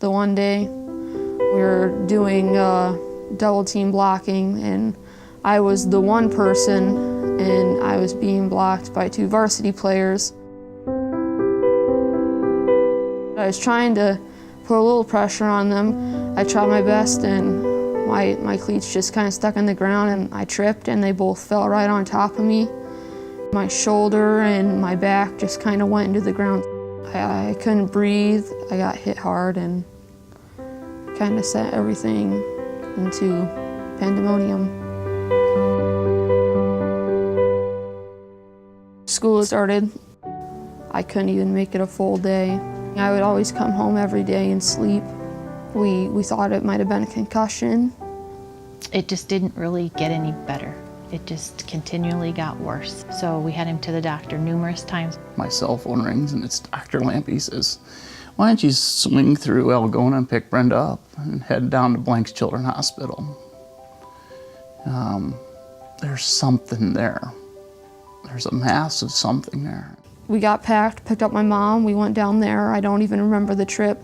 The one day we were doing double team blocking, and I was the one person, and I was being blocked by 2 varsity players. I was trying to put a little pressure on them. I tried my best, and my cleats just kind of stuck in the ground, and I tripped, and they both fell right on top of me. My shoulder and my back just kind of went into the ground. I couldn't breathe. I got hit hard and kind of set everything into pandemonium. School started. I couldn't even make it a full day. I would always come home every day and sleep. We thought it might have been a concussion. It just didn't really get any better. It just continually got worse. So we had him to the doctor numerous times. My cell phone rings and it's Dr. Lampy. He says, "Why don't you swing through Algona and pick Brenda up and head down to Blanks Children's Hospital? There's something there. There's a massive something there." We got packed, picked up my mom, we went down there. I don't even remember the trip,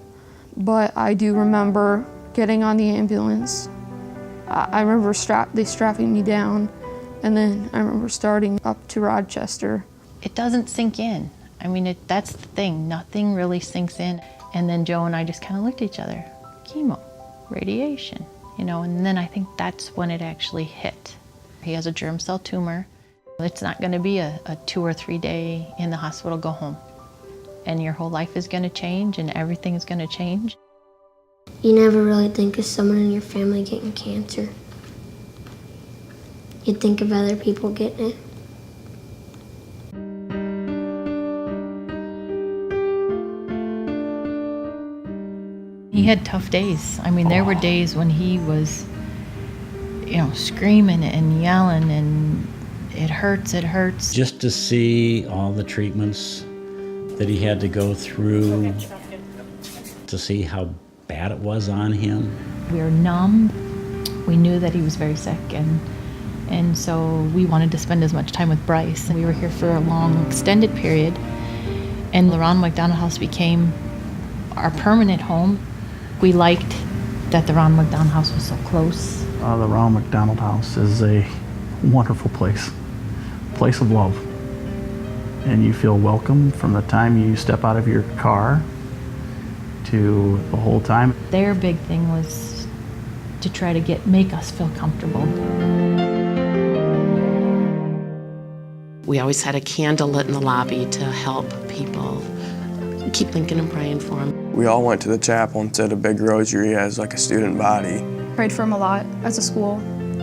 but I do remember getting on the ambulance. I remember they strapping me down, and then I remember starting up to Rochester. It doesn't sink in. I mean, that's the thing, nothing really sinks in. And then Joe and I just kind of looked at each other. Chemo, radiation, and then I think that's when it actually hit. He has a germ cell tumor. It's not gonna be a 2 or 3 day in the hospital, go home. And your whole life is gonna change and everything is gonna change. You never really think of someone in your family getting cancer. You think of other people getting it. He had tough days. I mean, there were days when he was, screaming and yelling and it hurts. Just to see all the treatments that he had to go through, to see how bad it was on him. We were numb. We knew that he was very sick, and so we wanted to spend as much time with Bryce. And we were here for a long, extended period, and the Ronald McDonald house became our permanent home. We liked that the Ronald McDonald house was so close. The Ronald McDonald house is a wonderful place of love. And you feel welcome from the time you step out of your car to the whole time. Their big thing was to try to make us feel comfortable. We always had a candle lit in the lobby to help people. Keep thinking and praying for them. We all went to the chapel and said a big rosary as like a student body. Prayed for him a lot as a school,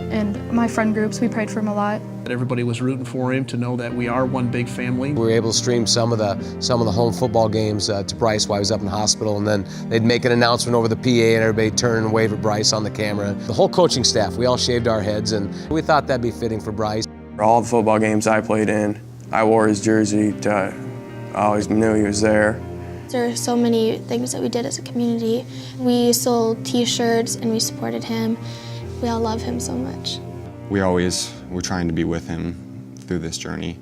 and my friend groups, we prayed for him a lot. Everybody was rooting for him to know that we are one big family. We were able to stream some of the home football games to Bryce while he was up in the hospital, and then they'd make an announcement over the PA and everybody turn and wave at Bryce on the camera. The whole coaching staff, we all shaved our heads, and we thought that'd be fitting for Bryce. All the football games I played in, I wore his jersey. I always knew he was there. There are so many things that we did as a community. We sold t-shirts and we supported him. We all love him so much. We always were trying to be with him through this journey.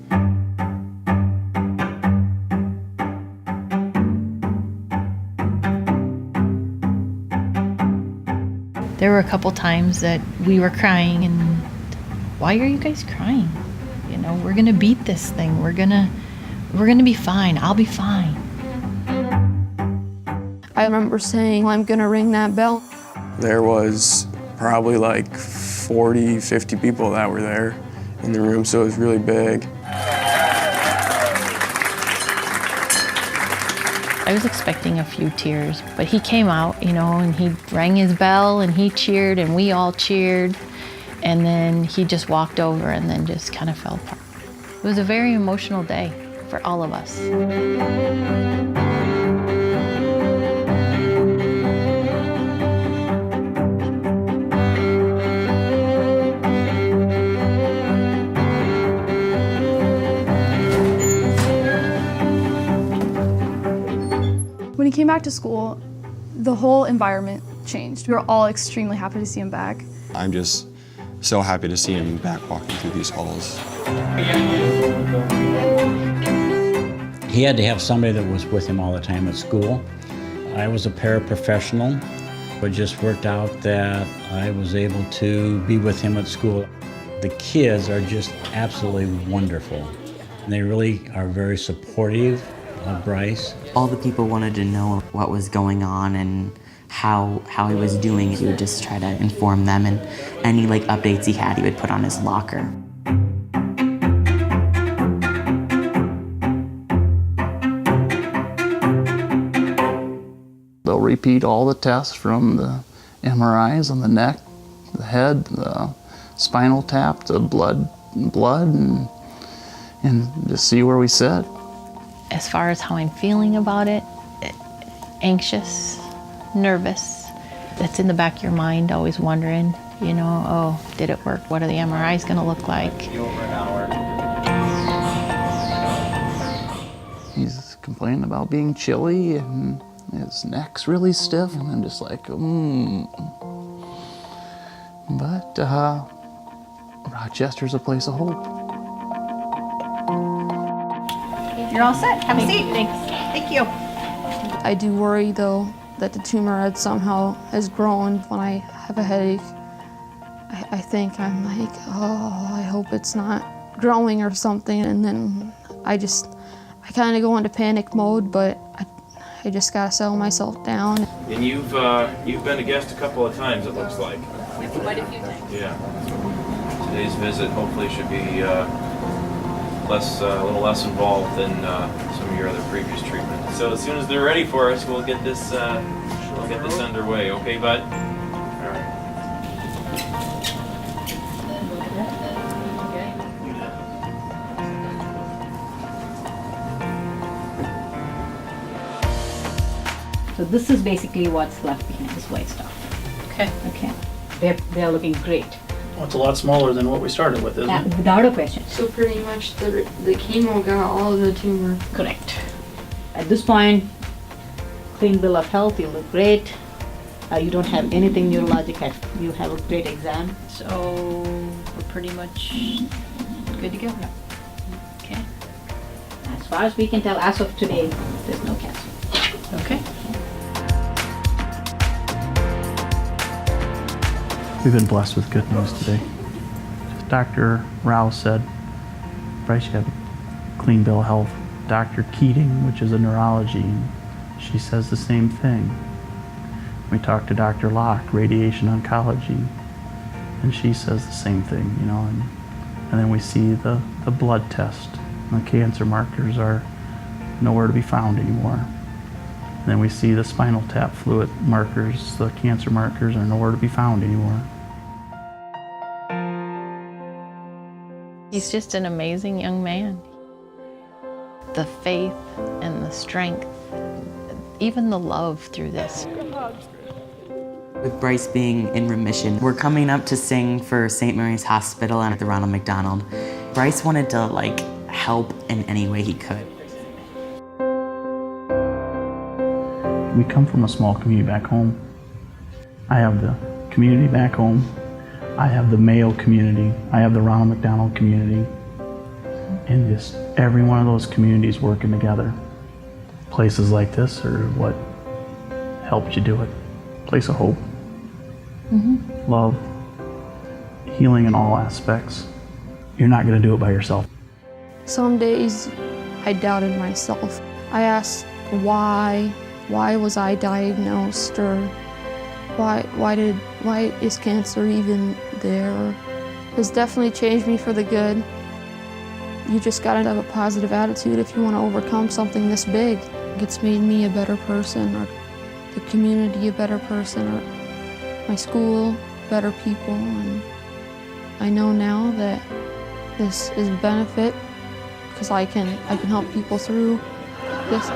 There were a couple times that we were crying, and why are you guys crying? We're gonna beat this thing. We're gonna be fine. I'll be fine. I remember saying, "I'm gonna ring that bell." There was probably like 40, 50 people that were there in the room, so it was really big. I was expecting a few tears, but he came out, and he rang his bell and he cheered and we all cheered. And then he just walked over and then just kind of fell apart. It was a very emotional day for all of us. When he came back to school, the whole environment changed. We were all extremely happy to see him back. I'm just so happy to see him back walking through these halls. He had to have somebody that was with him all the time at school. I was a paraprofessional. It just worked out that I was able to be with him at school. The kids are just absolutely wonderful. And they really are very supportive of Bryce. All the people wanted to know what was going on and how he was doing. He would just try to inform them, and any updates he had, he would put on his locker. They'll repeat all the tests from the MRIs on the neck, the head, the spinal tap, the blood, and just see where we sit. As far as how I'm feeling about it, anxious, nervous. That's in the back of your mind, always wondering, oh, did it work? What are the MRIs going to look like? He's complaining about being chilly and his neck's really stiff, and I'm just like, But Rochester's a place of hope. You're all set. Have a seat. Thanks. Thank you. I do worry, though, that the tumor somehow has grown when I have a headache. I think I'm like, oh, I hope it's not growing or something, and then I kind of go into panic mode, but I just gotta settle myself down. And you've been a guest a couple of times, it looks like. Quite a few times. Yeah. So today's visit hopefully should be a little less involved than some of your other previous treatments. So as soon as they're ready for us, we'll get this underway. Okay, bud? All right. So this is basically what's left behind, this white stuff. Okay. Okay. They're looking great. Well, it's a lot smaller than what we started with, isn't it? Without a question. So pretty much the chemo got all of the tumor. Correct. At this point, clean bill of health, you look great. You don't have anything neurologic. You have a great exam. So we're pretty much good to go now. Okay. As far as we can tell, as of today, there's no cancer. Okay. We've been blessed with good news today. Dr. Rao said, Bryce, you have a clean bill of health. Dr. Keating, which is a neurology, she says the same thing. We talked to Dr. Locke, radiation oncology, and she says the same thing, and then we see the blood test. The cancer markers are nowhere to be found anymore. And then we see the spinal tap fluid markers, the cancer markers are nowhere to be found anymore. He's just an amazing young man. The faith and the strength, even the love through this. With Bryce being in remission, we're coming up to sing for St. Mary's Hospital and at the Ronald McDonald. Bryce wanted to help in any way he could. We come from a small community back home. I have the community back home. I have the Mayo community. I have the Ronald McDonald community. And just every one of those communities working together. Places like this are what helps you do it. Place of hope, love, healing in all aspects. You're not going to do it by yourself. Some days I doubted myself. I asked why was I diagnosed, or why is cancer even there? It's definitely changed me for the good. You just gotta have a positive attitude if you want to overcome something this big. It's made me a better person, or the community a better person, or my school better people, and I know now that this is a benefit because I can help people through this.